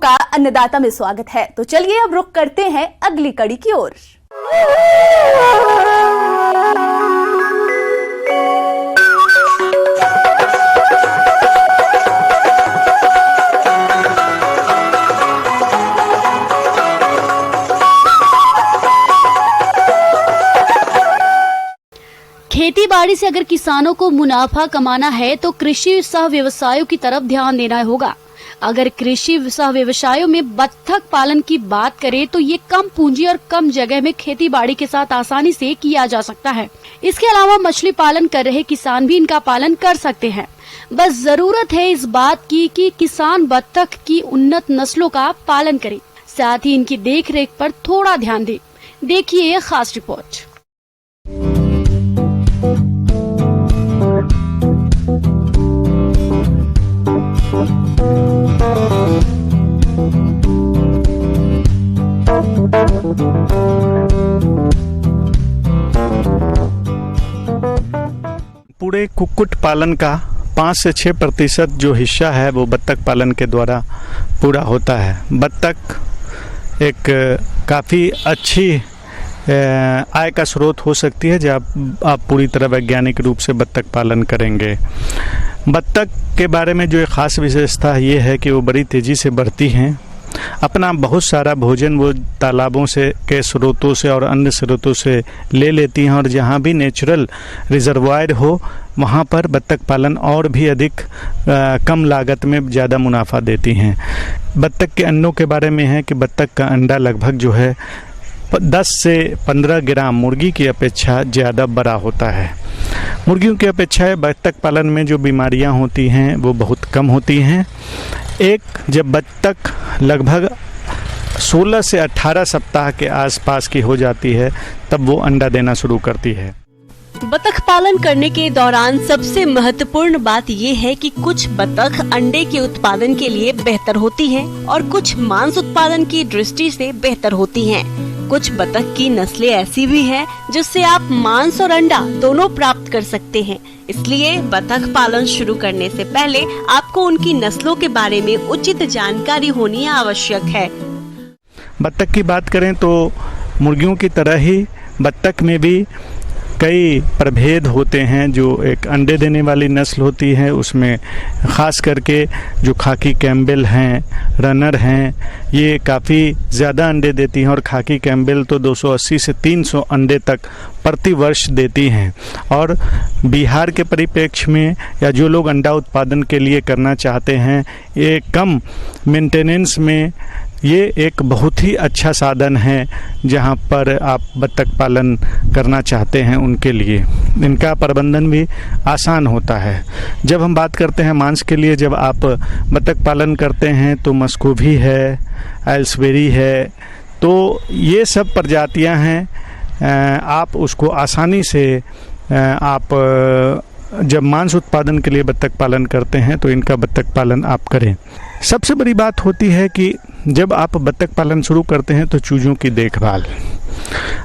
का अन्नदाता में स्वागत है। तो चलिए अब रुख करते हैं अगली कड़ी की ओर। खेती बाड़ी से अगर किसानों को मुनाफा कमाना है तो कृषि सह व्यवसायों की तरफ ध्यान देना होगा। अगर कृषि सह व्यवसायों में बत्तख पालन की बात करें तो ये कम पूंजी और कम जगह में खेती बाड़ी के साथ आसानी से किया जा सकता है। इसके अलावा मछली पालन कर रहे किसान भी इनका पालन कर सकते हैं। बस जरूरत है इस बात की कि किसान बत्तख की उन्नत नस्लों का पालन करे, साथ ही इनकी देखरेख पर थोड़ा ध्यान दे। देखिए ये खास रिपोर्ट। पूरे कुक्कुट पालन का 5 से 6% जो हिस्सा है वो बत्तख पालन के द्वारा पूरा होता है। बत्तख एक काफ़ी अच्छी आय का स्रोत हो सकती है जब आप पूरी तरह वैज्ञानिक रूप से बत्तख पालन करेंगे। बत्तख के बारे में जो एक ख़ास विशेषता ये है कि वो बड़ी तेज़ी से बढ़ती हैं। अपना बहुत सारा भोजन वो तालाबों से के स्रोतों से और अन्य स्रोतों से ले लेती हैं और जहाँ भी नेचुरल रिजर्वायर हो वहाँ पर बत्तख पालन और भी अधिक कम लागत में ज़्यादा मुनाफा देती हैं। बत्तख के अंडों के बारे में है कि बत्तख का अंडा लगभग जो है 10 से 15 ग्राम मुर्गी की अपेक्षा ज़्यादा बड़ा होता है। मुर्गियों की अपेक्षा बत्तख पालन में जो बीमारियां होती हैं वो बहुत कम होती हैं। जब बत्तख लगभग 16 से 18 सप्ताह के आसपास की हो जाती है तब वो अंडा देना शुरू करती है। बत्तख पालन करने के दौरान सबसे महत्वपूर्ण बात ये है कि कुछ बत्तख अंडे के उत्पादन के लिए बेहतर होती हैं और कुछ मांस उत्पादन की दृष्टि से बेहतर होती हैं। कुछ बत्तख की नस्लें ऐसी भी हैं जिससे आप मांस और अंडा दोनों प्राप्त कर सकते हैं। इसलिए बत्तख पालन शुरू करने से पहले आपको उनकी नस्लों के बारे में उचित जानकारी होनी आवश्यक है। बत्तख की बात करें तो मुर्गियों की तरह ही बत्तख में भी कई प्रभेद होते हैं। जो एक अंडे देने वाली नस्ल होती है उसमें ख़ास करके जो खाकी कैम्बेल हैं, रनर हैं, ये काफ़ी ज़्यादा अंडे देती हैं और खाकी कैम्बेल तो 280 से 300 अंडे तक प्रति वर्ष देती हैं। और बिहार के परिप्रेक्ष्य में या जो लोग अंडा उत्पादन के लिए करना चाहते हैं, ये कम मेंटेनेंस में ये एक बहुत ही अच्छा साधन है जहाँ पर आप बत्तख पालन करना चाहते हैं उनके लिए। इनका प्रबंधन भी आसान होता है। जब हम बात करते हैं मांस के लिए, जब आप बत्तख पालन करते हैं तो मस्कोवी है, एल्सबेरी है, तो ये सब प्रजातियां हैं। आप उसको आसानी से आप जब मांस उत्पादन के लिए बत्तख पालन करते हैं तो इनका बत्तख पालन आप करें। सबसे बड़ी बात होती है कि जब आप बत्तख पालन शुरू करते हैं तो चूज़ों की देखभाल।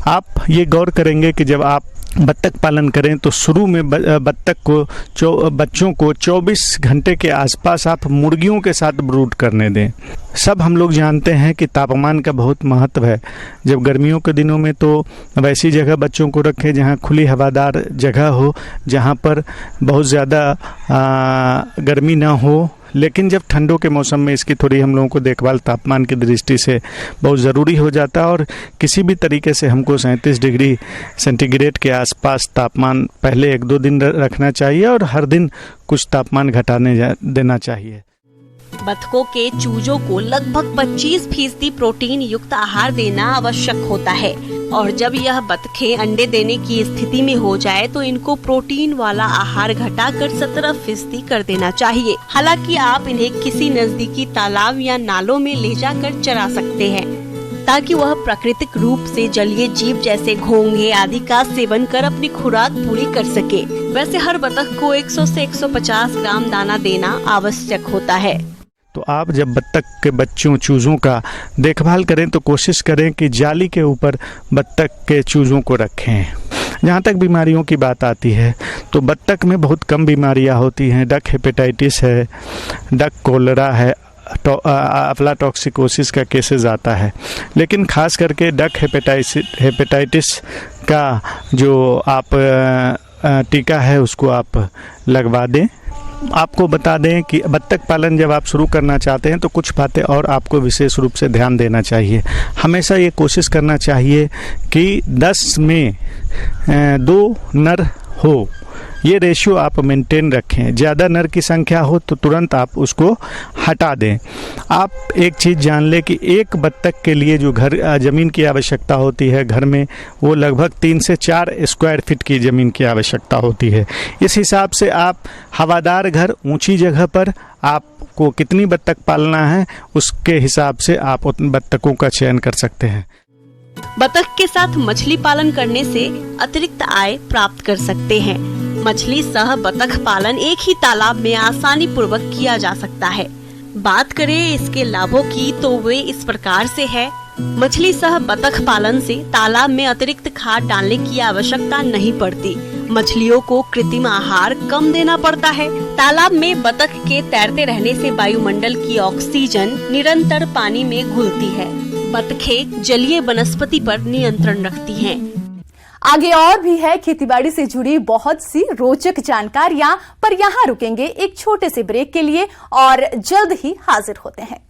आप ये गौर करेंगे कि जब आप बत्तख पालन करें तो शुरू में बत्तख को बच्चों को 24 घंटे के आसपास आप मुर्गियों के साथ ब्रूड करने दें। सब हम लोग जानते हैं कि तापमान का बहुत महत्व है। जब गर्मियों के दिनों में तो वैसी जगह बच्चों को रखें जहां खुली हवादार जगह हो, जहां पर बहुत ज़्यादा गर्मी ना हो। लेकिन जब ठंडों के मौसम में इसकी थोड़ी हम लोगों को देखभाल तापमान की दृष्टि से बहुत ज़रूरी हो जाता है और किसी भी तरीके से हमको 37 डिग्री सेंटीग्रेड के आसपास तापमान पहले 1-2 दिन रखना चाहिए और हर दिन कुछ तापमान घटाने देना चाहिए। बत्तखों के चूजों को लगभग 25% प्रोटीन युक्त आहार देना आवश्यक होता है और जब यह बत्तखें अंडे देने की स्थिति में हो जाए तो इनको प्रोटीन वाला आहार घटाकर 17% कर देना चाहिए। हालांकि आप इन्हें किसी नजदीकी तालाब या नालों में ले जाकर चरा सकते हैं ताकि वह प्राकृतिक रूप से जलीय जीव जैसे घोंघे आदि का सेवन कर अपनी खुराक पूरी कर सके। वैसे हर बत्तख को 100 से 150 ग्राम दाना देना आवश्यक होता है। तो आप जब बत्तख के बच्चों चूज़ों का देखभाल करें तो कोशिश करें कि जाली के ऊपर बत्तख के चूज़ों को रखें। जहाँ तक बीमारियों की बात आती है तो बत्तख में बहुत कम बीमारियाँ होती हैं। डक हेपेटाइटिस है, डक कोलरा है, अफ्लाटॉक्सिकोसिस का केसेस आता है। लेकिन ख़ास करके डक हेपेटाइटिस का जो आप टीका है उसको आप लगवा दें। आपको बता दें कि बत्तख पालन जब आप शुरू करना चाहते हैं तो कुछ बातें और आपको विशेष रूप से ध्यान देना चाहिए। हमेशा ये कोशिश करना चाहिए कि 10 में 2 नर हो, ये रेशियो आप मेंटेन रखें। ज़्यादा नर की संख्या हो तो तुरंत आप उसको हटा दें। आप एक चीज़ जान लें कि एक बत्तख के लिए जो ज़मीन की आवश्यकता होती है घर में, वो लगभग 3 से 4 स्क्वायर फीट की ज़मीन की आवश्यकता होती है। इस हिसाब से आप हवादार घर, ऊंची जगह पर आपको कितनी बत्तख पालना है उसके हिसाब से आप उन बत्तखों का चयन कर सकते हैं। बतख के साथ मछली पालन करने से अतिरिक्त आय प्राप्त कर सकते हैं। मछली सह बतख पालन एक ही तालाब में आसानी पूर्वक किया जा सकता है। बात करें इसके लाभों की तो वे इस प्रकार से है। मछली सह बतख पालन से तालाब में अतिरिक्त खाद डालने की आवश्यकता नहीं पड़ती। मछलियों को कृत्रिम आहार कम देना पड़ता है। तालाब में बतख के तैरते रहने से वायुमंडल की ऑक्सीजन निरंतर पानी में घुलती है। बतखें जलीय वनस्पति पर नियंत्रण रखती हैं। आगे और भी है खेतीबाड़ी से जुड़ी बहुत सी रोचक जानकारियां, पर यहां रुकेंगे एक छोटे से ब्रेक के लिए और जल्द ही हाजिर होते हैं।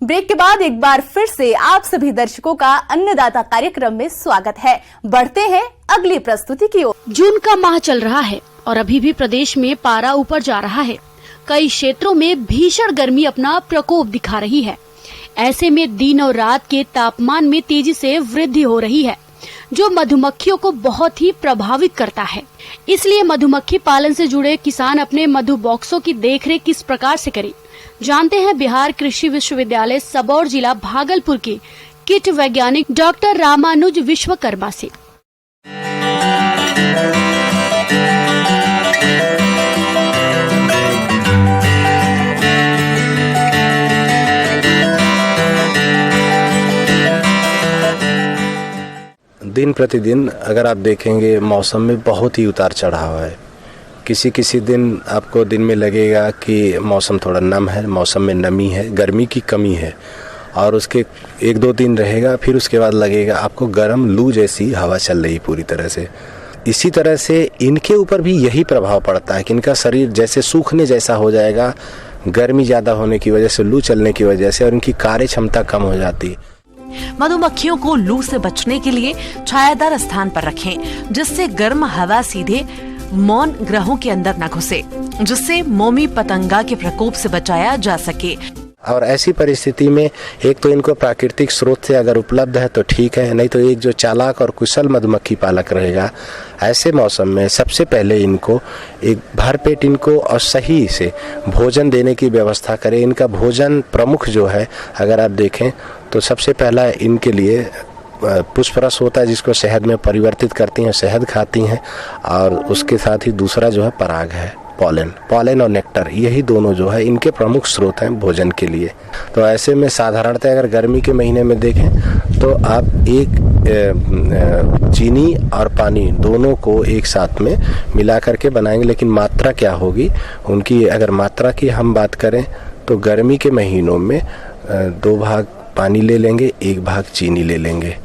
ब्रेक के बाद एक बार फिर से आप सभी दर्शकों का अन्नदाता कार्यक्रम में स्वागत है। बढ़ते हैं अगली प्रस्तुति की ओर। जून का माह चल रहा है और अभी भी प्रदेश में पारा ऊपर जा रहा है। कई क्षेत्रों में भीषण गर्मी अपना प्रकोप दिखा रही है। ऐसे में दिन और रात के तापमान में तेजी से वृद्धि हो रही है, जो मधुमक्खियों को बहुत ही प्रभावित करता है। इसलिए मधुमक्खी पालन से जुड़े किसान अपने मधु बॉक्सों की देखरेख किस प्रकार से करें, जानते हैं बिहार कृषि विश्वविद्यालय सबौर जिला भागलपुर के कीट वैज्ञानिक डॉक्टर रामानुज विश्वकर्मा से। दिन प्रतिदिन अगर आप देखेंगे मौसम में बहुत ही उतार चढ़ाव है। किसी दिन आपको दिन में लगेगा कि मौसम थोड़ा नम है, मौसम में नमी है, गर्मी की कमी है, और उसके 1-2 दिन रहेगा, फिर उसके बाद लगेगा आपको गर्म लू जैसी हवा चल रही पूरी तरह से। इसी तरह से इनके ऊपर भी यही प्रभाव पड़ता है कि इनका शरीर जैसे सूखने जैसा हो जाएगा, गर्मी ज़्यादा होने की वजह से, लू चलने की वजह से, और इनकी कार्य क्षमता कम हो जाती है। मधुमक्खियों को लू से बचने के लिए छायादार स्थान पर रखें, जिससे गर्म हवा सीधे मौन ग्रहों के अंदर न घुसे, जिससे मोमी पतंगा के प्रकोप से बचाया जा सके। और ऐसी परिस्थिति में एक तो इनको प्राकृतिक स्रोत से अगर उपलब्ध है तो ठीक है, नहीं तो एक जो चालाक और कुशल मधुमक्खी पालक रहेगा, ऐसे मौसम में सबसे पहले इनको एक भरपेट इनको और सही से भोजन देने की व्यवस्था करें। इनका भोजन प्रमुख जो है अगर आप देखें तो सबसे पहला इनके लिए पुष्परस होता है, जिसको शहद में परिवर्तित करती हैं, शहद खाती हैं, और उसके साथ ही दूसरा जो है पराग है, पॉलन और नेक्टर, यही दोनों जो है इनके प्रमुख स्रोत हैं भोजन के लिए। तो ऐसे में साधारणतः अगर गर्मी के महीने में देखें तो आप एक चीनी और पानी दोनों को एक साथ में मिला करके बनाएंगे, लेकिन मात्रा क्या होगी उनकी, अगर मात्रा की हम बात करें तो गर्मी के महीनों में 2 भाग पानी ले लेंगे, 1 भाग चीनी ले लेंगे।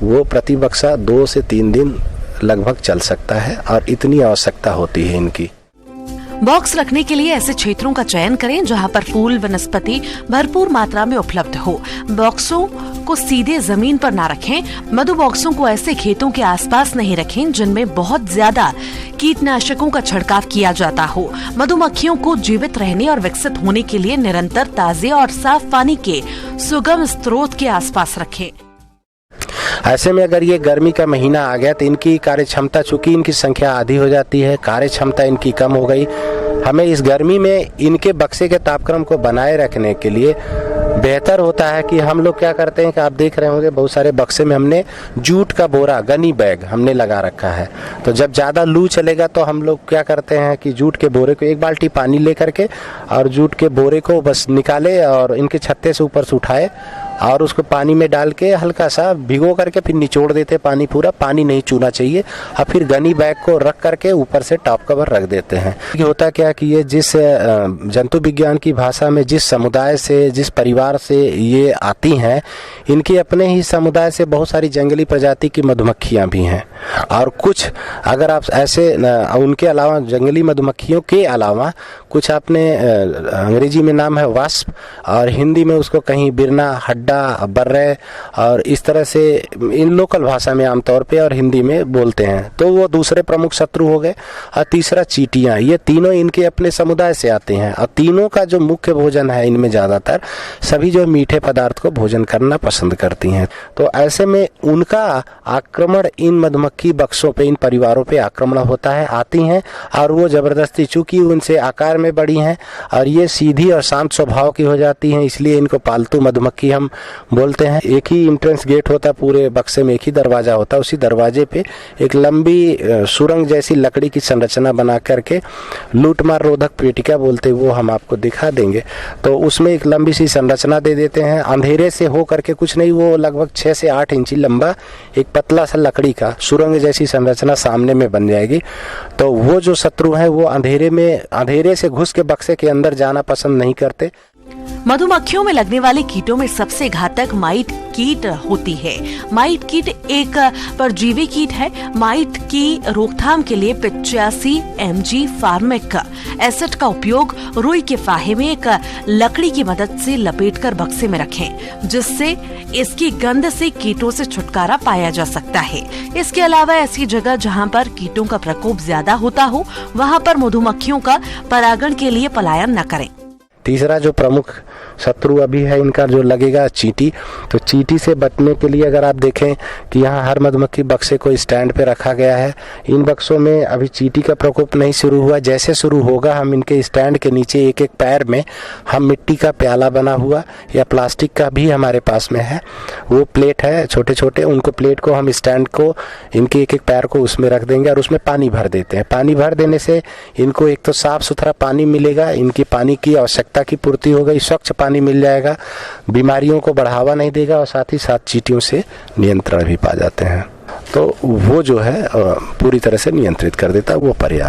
वो प्रति बक्सा 2 से 3 दिन लगभग चल सकता है, और इतनी आवश्यकता होती है इनकी। बॉक्स रखने के लिए ऐसे क्षेत्रों का चयन करें जहां पर फूल वनस्पति भरपूर मात्रा में उपलब्ध हो। बॉक्सों को सीधे जमीन पर ना रखें। मधु बॉक्सों को ऐसे खेतों के आसपास नहीं रखें जिनमें बहुत ज्यादा कीटनाशकों का छिड़काव किया जाता हो। मधुमक्खियों को जीवित रहने और विकसित होने के लिए निरंतर ताजे और साफ पानी के सुगम स्रोत के आसपास रखें। ऐसे में अगर ये गर्मी का महीना आ गया तो इनकी कार्य क्षमता, चूंकि इनकी संख्या आधी हो जाती है, कार्य क्षमता इनकी कम हो गई। हमें इस गर्मी में इनके बक्से के तापक्रम को बनाए रखने के लिए बेहतर होता है कि हम लोग क्या करते हैं कि आप देख रहे होंगे बहुत सारे बक्से में हमने जूट का बोरा, गनी बैग हमने लगा रखा है। तो जब ज़्यादा लू चलेगा तो हम लोग क्या करते हैं कि जूट के बोरे को एक बाल्टी पानी ले करके और जूट के बोरे को बस निकाले और इनके छत्ते से ऊपर से उठाए और उसको पानी में डाल के हल्का सा भिगो करके फिर निचोड़ देते पानी, पूरा पानी नहीं चूना चाहिए, और फिर गनी बैग को रख करके ऊपर से टॉप कवर रख देते हैं। होता क्या कि ये जिस जंतु विज्ञान की भाषा में जिस समुदाय से, जिस परिवार से ये आती हैं, इनके अपने ही समुदाय से बहुत सारी जंगली प्रजाति की मधुमक्खियाँ भी हैं। और कुछ अगर आप ऐसे उनके अलावा जंगली मधुमक्खियों के अलावा कुछ आपने अंग्रेजी में नाम है वास्प और हिंदी में उसको कहीं बिरना, हड्डा, बर्रे और इस तरह से इन लोकल भाषा में आमतौर पे और हिंदी में बोलते हैं। तो वो दूसरे प्रमुख शत्रु हो गए। और तीसरा चींटियां, ये तीनों इनके अपने समुदाय से आते हैं और तीनों का जो मुख्य भोजन है इनमें ज़्यादातर सभी जो मीठे पदार्थ को भोजन करना पसंद करती हैं। तो ऐसे में उनका आक्रमण इन मधुमक्खी बक्सों पे, इन परिवारों पे आक्रमण होता है, आती हैं और वो जबरदस्ती, चूंकि उनसे आकार में बड़ी हैं और ये सीधी और शांत स्वभाव की हो जाती हैं, इसलिए इनको पालतू मधुमक्खी हम बोलते हैं। एक ही एंट्रेंस गेट होता है पूरे बक्से में, एक ही दरवाजा होता है, उसी दरवाजे पे एक लंबी सुरंग जैसी लकड़ी की संरचना बना करके लूटमार रोधक पेटिका बोलते हैं, वो हम आपको दिखा देंगे। तो उसमें एक लंबी सी संरचना दे देते हैं, अंधेरे से हो करके, कुछ नहीं, वो लगभग 6 से 8 इंची लंबा एक पतला सा लकड़ी का सुरंग जैसी संरचना सामने में बन जाएगी। तो वो जो शत्रु हैं वो अंधेरे से घुस के बक्से के अंदर जाना पसंद नहीं करते। मधुमक्खियों में लगने वाले कीटों में सबसे घातक माइट कीट होती है। माइट कीट एक परजीवी कीट है। माइट की रोकथाम के लिए 85 mg फार्मिक एसिड का उपयोग रुई के फाहे में एक लकड़ी की मदद से लपेटकर बक्से में रखें, जिससे इसकी गंध से कीटों से छुटकारा पाया जा सकता है। इसके अलावा ऐसी जगह जहां पर कीटों का प्रकोप ज्यादा होता हो, वहां पर मधुमक्खियों का परागण के लिए पलायन न करें। तीसरा जो प्रमुख शत्रु अभी है इनका जो लगेगा चींटी। तो चींटी से बचने के लिए अगर आप देखें कि यहाँ हर मधुमक्खी बक्से को स्टैंड पे रखा गया है। इन बक्सों में अभी चींटी का प्रकोप नहीं शुरू हुआ, जैसे शुरू होगा हम इनके स्टैंड के नीचे एक एक पैर में हम मिट्टी का प्याला बना हुआ या प्लास्टिक का भी हमारे पास में है, वो प्लेट है छोटे छोटे, उनको प्लेट को हम स्टैंड को इनके एक एक पैर को उसमें रख देंगे और उसमें पानी भर देते हैं। पानी भर देने से इनको एक तो साफ सुथरा पानी मिलेगा, इनकी पानी की आवश्यकता की पूर्ति हो गई, स्वच्छ पानी मिल जाएगा, बीमारियों को बढ़ावा नहीं देगा और साथ ही साथ चींटियों से नियंत्रण भी पा जाते हैं। तो वो जो है पूरी तरह से नियंत्रित कर देता है, वो पर्याप्त।